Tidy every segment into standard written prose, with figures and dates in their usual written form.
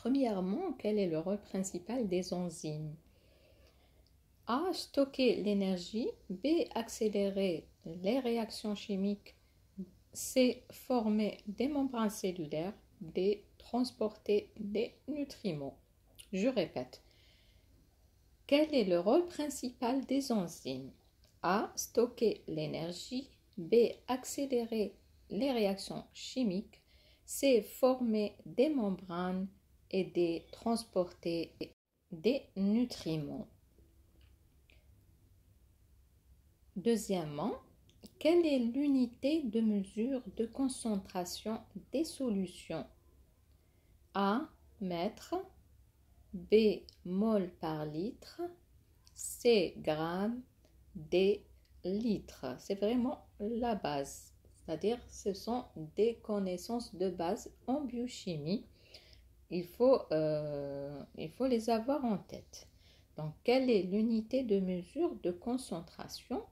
Premièrement, quel est le rôle principal des enzymes? A. Stocker l'énergie. B. Accélérer les réactions chimiques. C. Former des membranes cellulaires. D. Transporter des nutriments. Je répète. Quel est le rôle principal des enzymes? A. Stocker l'énergie. B. Accélérer les réactions chimiques. C. Former des membranes. Et D. Transporter des nutriments. Deuxièmement, quelle est l'unité de mesure de concentration des solutions? A. Mètre. B. Mol par litre. C. Gramme. D. Litre. C'est vraiment la base. C'est-à-dire, ce sont des connaissances de base en biochimie. Il faut les avoir en tête. Donc, quelle est l'unité de mesure de concentration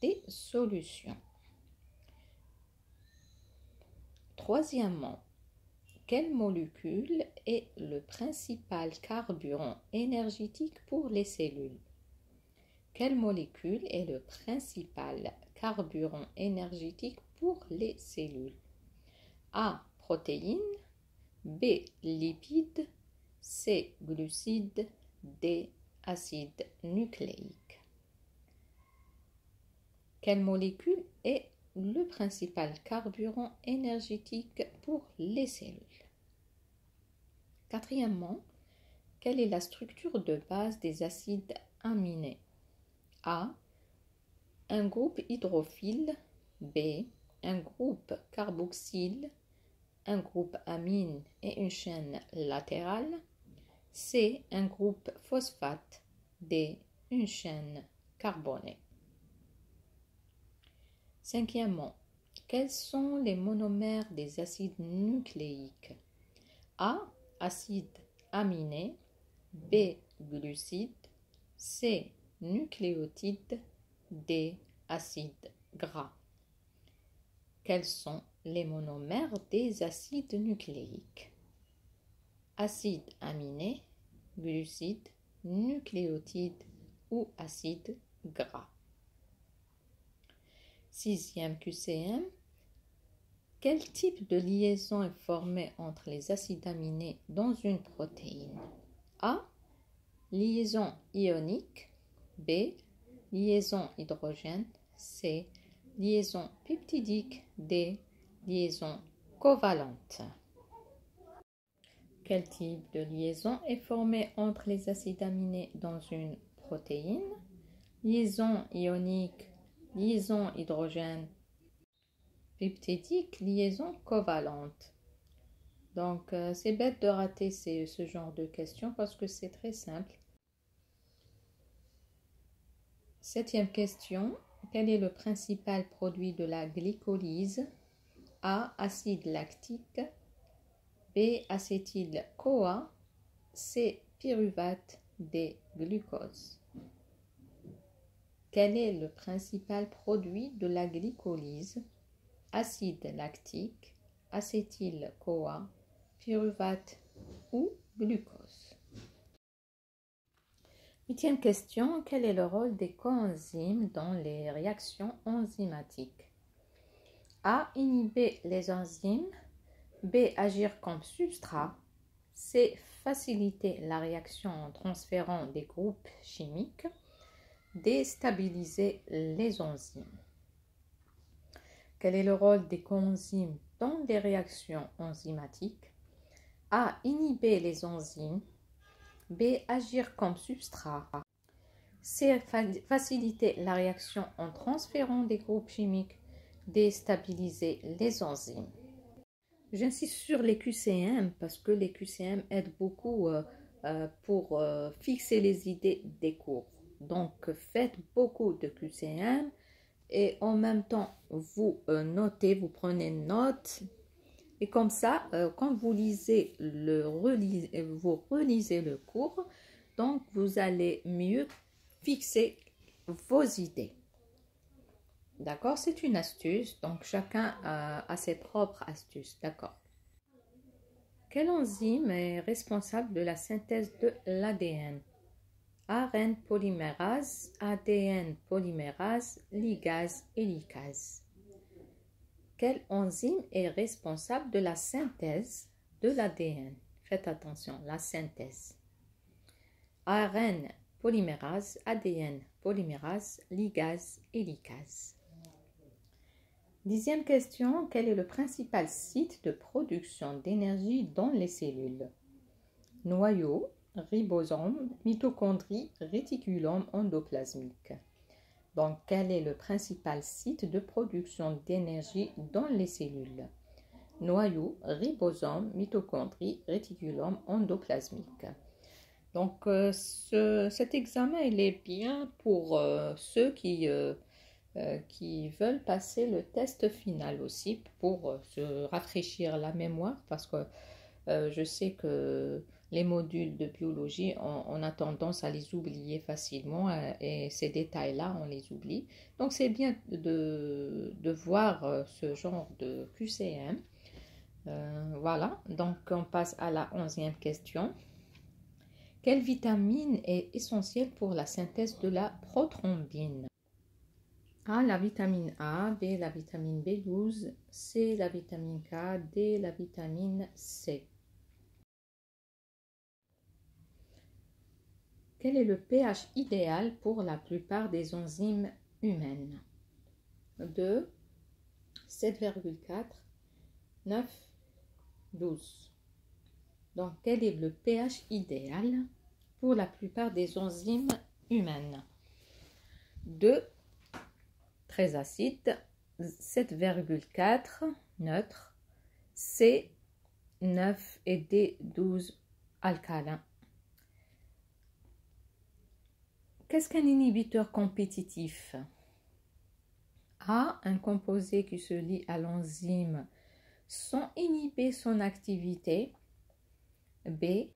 des solutions? Troisièmement, quelle molécule est le principal carburant énergétique pour les cellules? Quelle molécule est le principal carburant énergétique pour les cellules? A. Protéines. B. Lipides. C. Glucides. D. Acide nucléique. Quelle molécule est le principal carburant énergétique pour les cellules? Quatrièmement, quelle est la structure de base des acides aminés? A. Un groupe hydrophile. B. Un groupe carboxyle. Un groupe amine et une chaîne latérale. C. Un groupe phosphate. D. Une chaîne carbonée. Cinquièmement, quels sont les monomères des acides nucléiques? A. Acide aminé. B. Glucides. C. Nucléotides. D. Acides gras. Quels sont les monomères des acides nucléiques? Acide aminé, glucides, nucléotides ou acides gras. Sixième QCM. Quel type de liaison est formé entre les acides aminés dans une protéine? A. Liaison ionique. B. Liaison hydrogène. C. Liaison peptidique. D. Liaison covalente. Quel type de liaison est formé entre les acides aminés dans une protéine? Liaison ionique, liaison hydrogène, peptidique, liaison covalente. Donc, c'est bête de rater ce genre de questions parce que c'est très simple. Septième question. Quel est le principal produit de la glycolyse? A. Acide lactique. B. Acétyl-CoA. C. Pyruvate. D. Glucose. Quel est le principal produit de la glycolyse? Acide lactique, acétyl-CoA, pyruvate ou glucose. Huitième question. Quel est le rôle des coenzymes dans les réactions enzymatiques? A. Inhiber les enzymes. B. Agir comme substrat. C. Faciliter la réaction en transférant des groupes chimiques. D. Stabiliser les enzymes. Quel est le rôle des coenzymes dans les réactions enzymatiques? A. Inhiber les enzymes. B. Agir comme substrat. C. Faciliter la réaction en transférant des groupes chimiques. D. Stabiliser les enzymes. J'insiste sur les QCM parce que les QCM aident beaucoup pour fixer les idées des cours. Donc, faites beaucoup de QCM et en même temps, vous notez, vous prenez note. Et comme ça, quand vous relisez le cours, donc vous allez mieux fixer vos idées. D'accord? C'est une astuce, donc chacun a ses propres astuces. D'accord? Quelle enzyme est responsable de la synthèse de l'ADN? ARN polymérase, ADN polymérase, ligase, hélicase. Quelle enzyme est responsable de la synthèse de l'ADN? Faites attention, la synthèse. ARN polymérase, ADN polymérase, ligase, hélicase. 10e question, quel est le principal site de production d'énergie dans les cellules? Noyau, ribosome, mitochondrie, réticulum endoplasmique. Donc, quel est le principal site de production d'énergie dans les cellules? Noyau, ribosome, mitochondrie, réticulum endoplasmique. Donc, cet examen, il est bien pour ceux qui veulent passer le test final aussi, pour se rafraîchir la mémoire, parce que je sais que les modules de biologie, on a tendance à les oublier facilement et ces détails-là, on les oublie. Donc, c'est bien de voir ce genre de QCM. Voilà, donc on passe à la 11e question. Quelle vitamine est essentielle pour la synthèse de la prothrombine? A, la vitamine A, B, la vitamine B12, C, la vitamine K, D, la vitamine C. Quel est le pH idéal pour la plupart des enzymes humaines? 2, 7,4, 9, 12. Donc, quel est le pH idéal pour la plupart des enzymes humaines? 2, très acide, 7,4, neutre, C, 9 et D, 12, alcalin. Qu'est-ce qu'un inhibiteur compétitif? A, un composé qui se lie à l'enzyme sans inhiber son activité. B,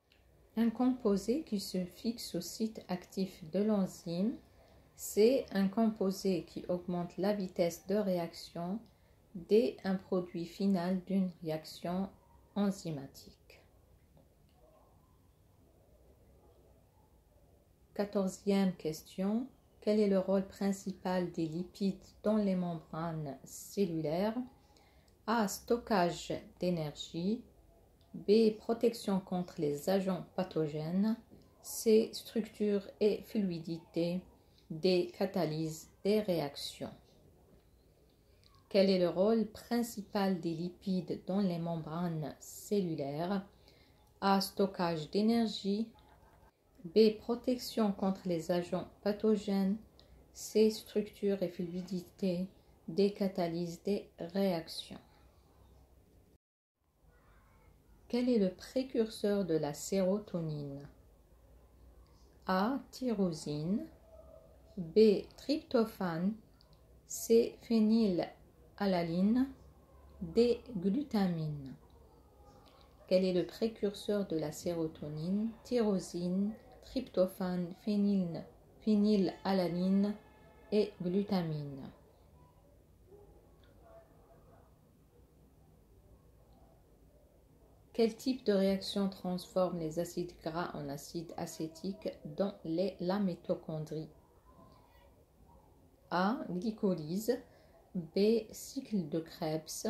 un composé qui se fixe au site actif de l'enzyme. C, un composé qui augmente la vitesse de réaction. D, un produit final d'une réaction enzymatique. 14e question. Quel est le rôle principal des lipides dans les membranes cellulaires? A, stockage d'énergie. B, protection contre les agents pathogènes. C, structure et fluidité. D, catalyse des réactions. Quel est le rôle principal des lipides dans les membranes cellulaires? A, stockage d'énergie. B, protection contre les agents pathogènes. C, structure et fluidité. D, catalyse des réactions. Quel est le précurseur de la sérotonine? A, tyrosine. B, tryptophane. C, phénylalanine. D, glutamine. Quel est le précurseur de la sérotonine? Tyrosine, tryptophane, phénylalanine et glutamine. Quel type de réaction transforme les acides gras en acides acétiques dans la mitochondrie? A, glycolyse. B, cycle de Krebs.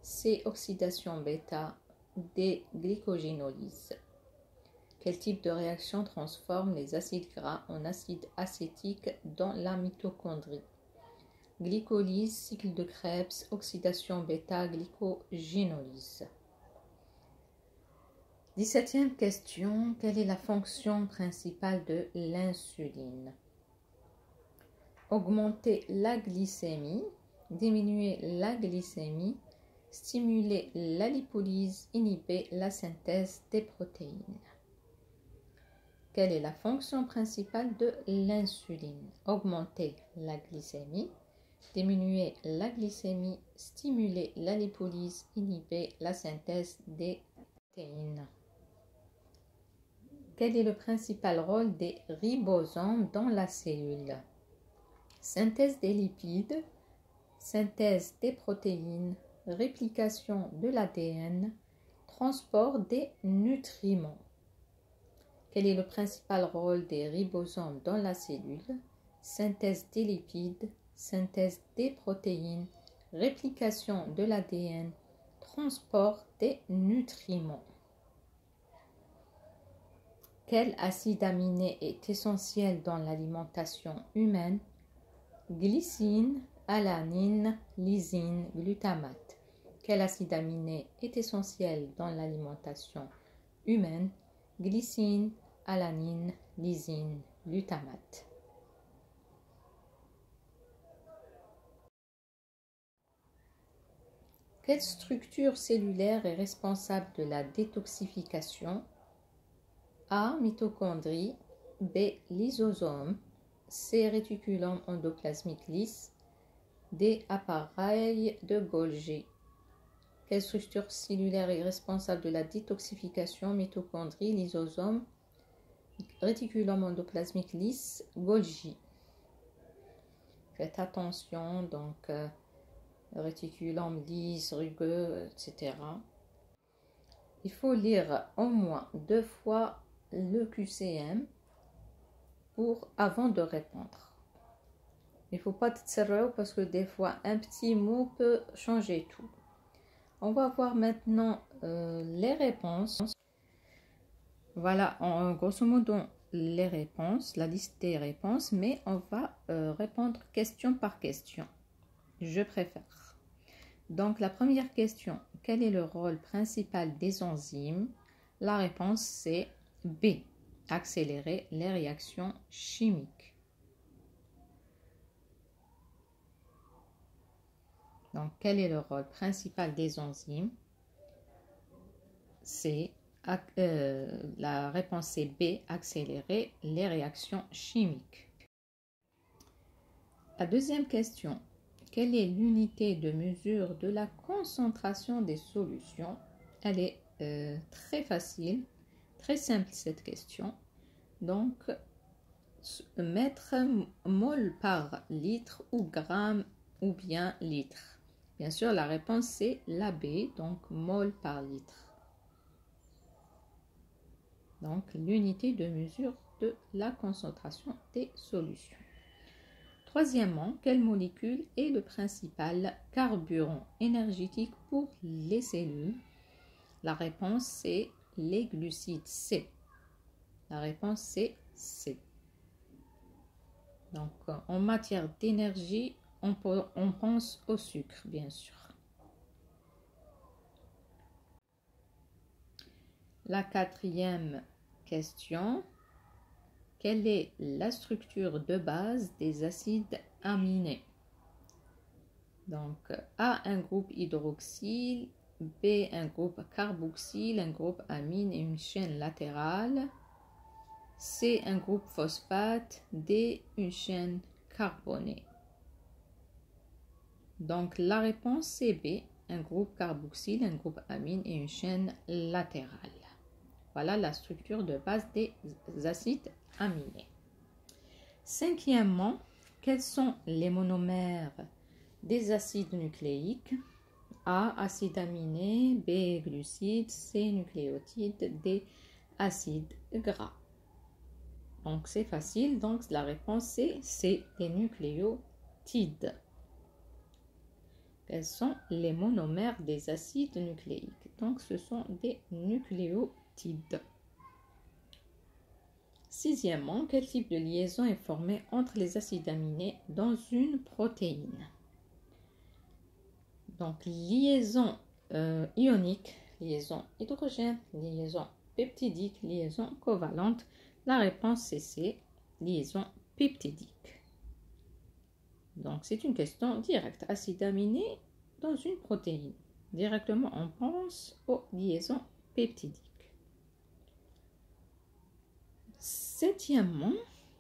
C, oxydation bêta. D, glycogénolyse. Quel type de réaction transforme les acides gras en acides acétiques dans la mitochondrie? Glycolyse, cycle de Krebs, oxydation bêta, glycogénolyse. 17e question. Quelle est la fonction principale de l'insuline? Augmenter la glycémie, diminuer la glycémie, stimuler la lipolyse, inhiber la synthèse des protéines. Quelle est la fonction principale de l'insuline? Augmenter la glycémie, diminuer la glycémie, stimuler la lipolyse, inhiber la synthèse des protéines. Quel est le principal rôle des ribosomes dans la cellule? Synthèse des lipides, synthèse des protéines, réplication de l'ADN, transport des nutriments. Quel est le principal rôle des ribosomes dans la cellule? Synthèse des lipides, synthèse des protéines, réplication de l'ADN, transport des nutriments. Quel acide aminé est essentiel dans l'alimentation humaine? Glycine, alanine, lysine, glutamate. Quel acide aminé est essentiel dans l'alimentation humaine? Glycine, alanine, lysine, glutamate. Quelle structure cellulaire est responsable de la détoxification? A. Mitochondrie. B. Lysosome. C. Réticulum endoplasmique lisse. D. Appareil de Golgi. Quelle structure cellulaire est responsable de la détoxification? Mitochondrie, lysosome, réticulum endoplasmique lisse, Golgi. Faites attention, donc réticulum lisse, rugueux, etc. Il faut lire au moins 2 fois le QCM avant de répondre. Il ne faut pas être sérieux parce que des fois un petit mot peut changer tout. On va voir maintenant les réponses. Voilà, grosso modo, les réponses, la liste des réponses, mais on va répondre question par question. Je préfère. Donc, la première question, quel est le rôle principal des enzymes? La réponse, c'est B, accélérer les réactions chimiques. Donc, quel est le rôle principal des enzymes? C'est la réponse est B, accélérer les réactions chimiques. La deuxième question, quelle est l'unité de mesure de la concentration des solutions? Elle est très facile, très simple cette question. Donc, mettre mol par litre ou gramme ou bien litre. Bien sûr, la réponse c'est la B, donc mol par litre. Donc, l'unité de mesure de la concentration des solutions. Troisièmement, quelle molécule est le principal carburant énergétique pour les cellules? La réponse c'est les glucides C. La réponse c'est C. Donc, en matière d'énergie, on pense au sucre, bien sûr. La quatrième question, quelle est la structure de base des acides aminés? Donc, A, un groupe hydroxyle, B, un groupe carboxyle, un groupe amine et une chaîne latérale, C, un groupe phosphate, D, une chaîne carbonée. Donc, la réponse c'est B, un groupe carboxyle, un groupe amine et une chaîne latérale. Voilà la structure de base des acides aminés. Cinquièmement, quels sont les monomères des acides nucléiques? A, acides aminés, B, glucides, C, nucléotides, D, acides gras. Donc c'est facile, donc la réponse c'est C, les nucléotides. Quels sont les monomères des acides nucléiques? Donc ce sont des nucléotides. Sixièmement, quel type de liaison est formé entre les acides aminés dans une protéine? Donc, liaison ionique, liaison hydrogène, liaison peptidique, liaison covalente. La réponse c'est C, liaison peptidique. Donc, c'est une question directe. Acide aminé dans une protéine. Directement, on pense aux liaisons peptidiques. Septièmement,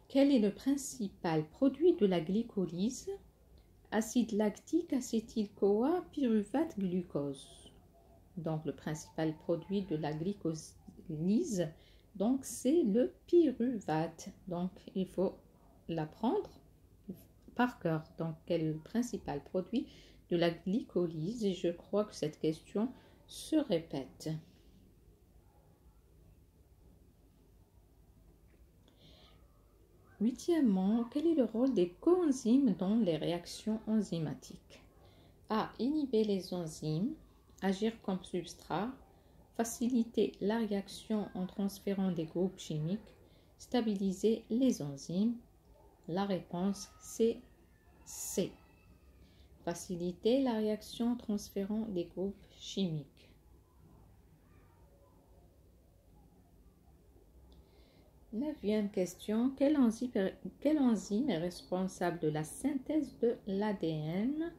quel est le principal produit de la glycolyse? Acide lactique, acétyl-CoA, pyruvate, glucose. Donc, le principal produit de la glycolyse, donc c'est le pyruvate. Donc, il faut l'apprendre par cœur. Donc, quel est le principal produit de la glycolyse? Et je crois que cette question se répète. Huitièmement, quel est le rôle des coenzymes dans les réactions enzymatiques? A. Inhiber les enzymes, agir comme substrat, faciliter la réaction en transférant des groupes chimiques, stabiliser les enzymes. La réponse c'est C. Faciliter la réaction en transférant des groupes chimiques. Neuvième question. Quel enzyme est responsable de la synthèse de l'ADN?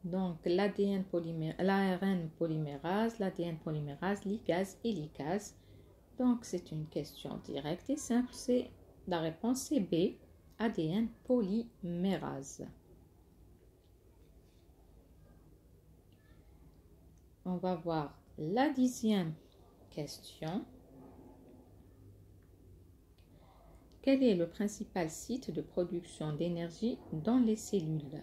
Donc, l'ARN polymérase, l'ADN polymérase, ligase et ligase. Donc, c'est une question directe et simple. La réponse c'est B, ADN polymérase. On va voir la 10e question. Quel est le principal site de production d'énergie dans les cellules?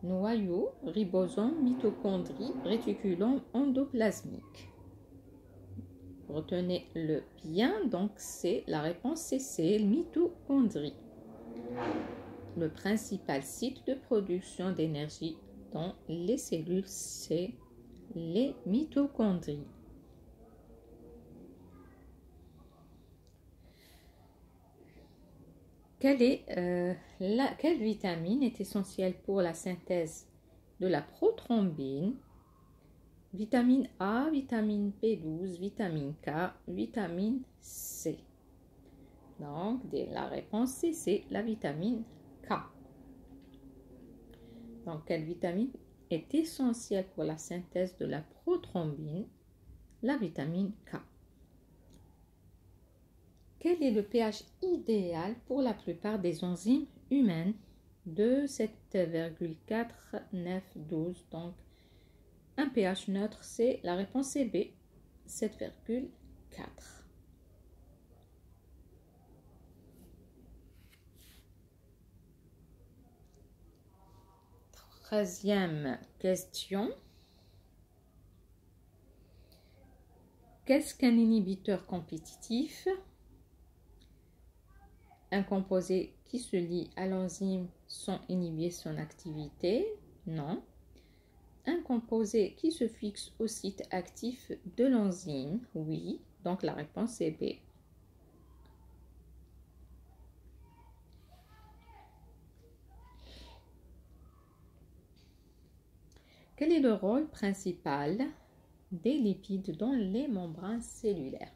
Noyau, ribosome, mitochondrie, réticulum endoplasmique. Retenez-le bien, donc c'est la réponse c'est mitochondrie. Le principal site de production d'énergie dans les cellules, c'est les mitochondries. Quelle vitamine est essentielle pour la synthèse de la prothrombine? Vitamine A, vitamine B12, vitamine K, vitamine C. Donc, la réponse c'est la vitamine K. Donc, quelle vitamine est essentielle pour la synthèse de la prothrombine? La vitamine K. Quel est le pH idéal pour la plupart des enzymes humaines? 2, 7,4, 9, 12. Donc, un pH neutre, c'est la réponse c'est B, 7,4. 13e question. Qu'est-ce qu'un inhibiteur compétitif? Un composé qui se lie à l'enzyme sans inhiber son activité? Non. Un composé qui se fixe au site actif de l'enzyme? Oui. Donc la réponse est B. Quel est le rôle principal des lipides dans les membranes cellulaires?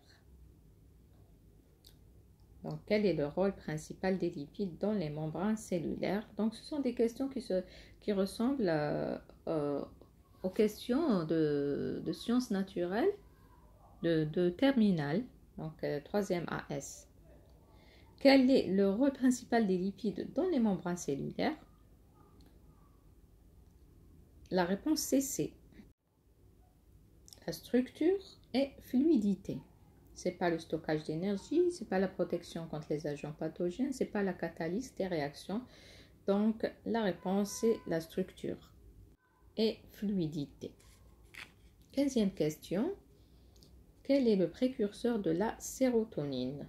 Donc, quel est le rôle principal des lipides dans les membranes cellulaires? Donc, ce sont des questions qui ressemblent aux questions de sciences naturelles de terminale, donc 3e AS. Quel est le rôle principal des lipides dans les membranes cellulaires? La réponse c'est C. La structure et fluidité. C'est pas le stockage d'énergie, c'est pas la protection contre les agents pathogènes, c'est pas la catalyse des réactions. Donc la réponse c'est la structure et fluidité. 15e question. Quel est le précurseur de la sérotonine?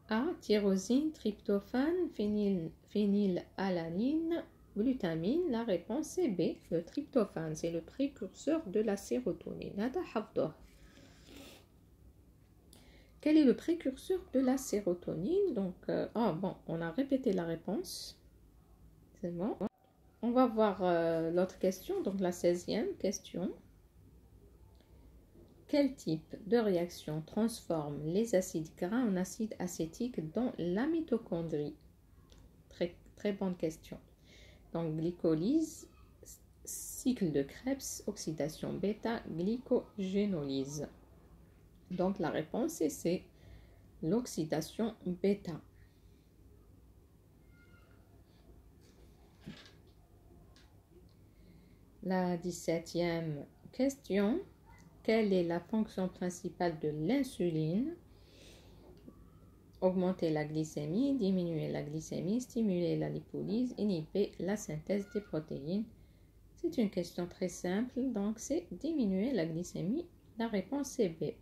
A. Tyrosine, tryptophane, phénylalanine, glutamine. La réponse est B. Le tryptophane, c'est le précurseur de la sérotonine. Quel est le précurseur de la sérotonine? Donc, on a répété la réponse. C'est bon. On va voir l'autre question, donc la 16e question. Quel type de réaction transforme les acides gras en acides acétiques dans la mitochondrie? Très, très bonne question. Donc, glycolyse, cycle de Krebs, oxydation bêta, glycogénolyse. Donc, la réponse est C, l'oxydation bêta. La 17e question. Quelle est la fonction principale de l'insuline? Augmenter la glycémie, diminuer la glycémie, stimuler la lipolyse, inhiber la synthèse des protéines. C'est une question très simple, donc c'est diminuer la glycémie. La réponse est B.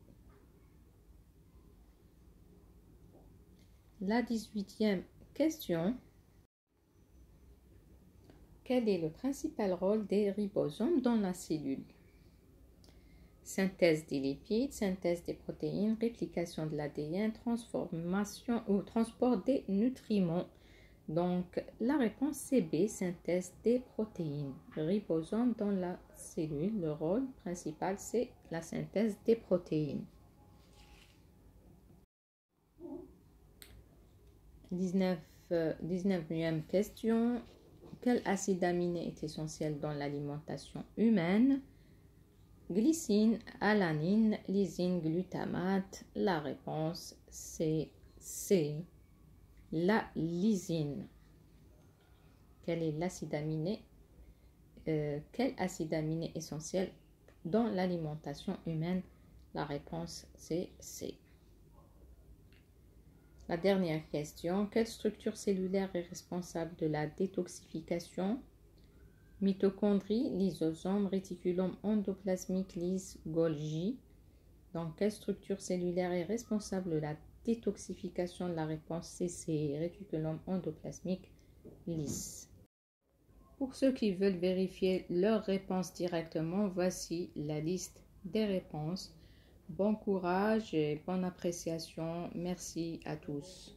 La 18e question. Quel est le principal rôle des ribosomes dans la cellule? Synthèse des lipides, synthèse des protéines, réplication de l'ADN, transformation ou transport des nutriments. Donc, la réponse c'est B, synthèse des protéines. Ribosome dans la cellule, le rôle principal c'est la synthèse des protéines. 19e question. Quel acide aminé est essentiel dans l'alimentation humaine? Glycine, alanine, lysine, glutamate. La réponse c'est C, la lysine. Quel est l'acide aminé? Quel acide aminé essentiel dans l'alimentation humaine? La réponse c'est C. La dernière question. Quelle structure cellulaire est responsable de la détoxification? Mitochondrie, lysosome, réticulum endoplasmique, lisse, Golgi. Donc, quelle structure cellulaire est responsable de la détoxification? La réponse c'est réticulum endoplasmique, lisse. Pour ceux qui veulent vérifier leur réponse directement, voici la liste des réponses. Bon courage et bonne appréciation. Merci à tous.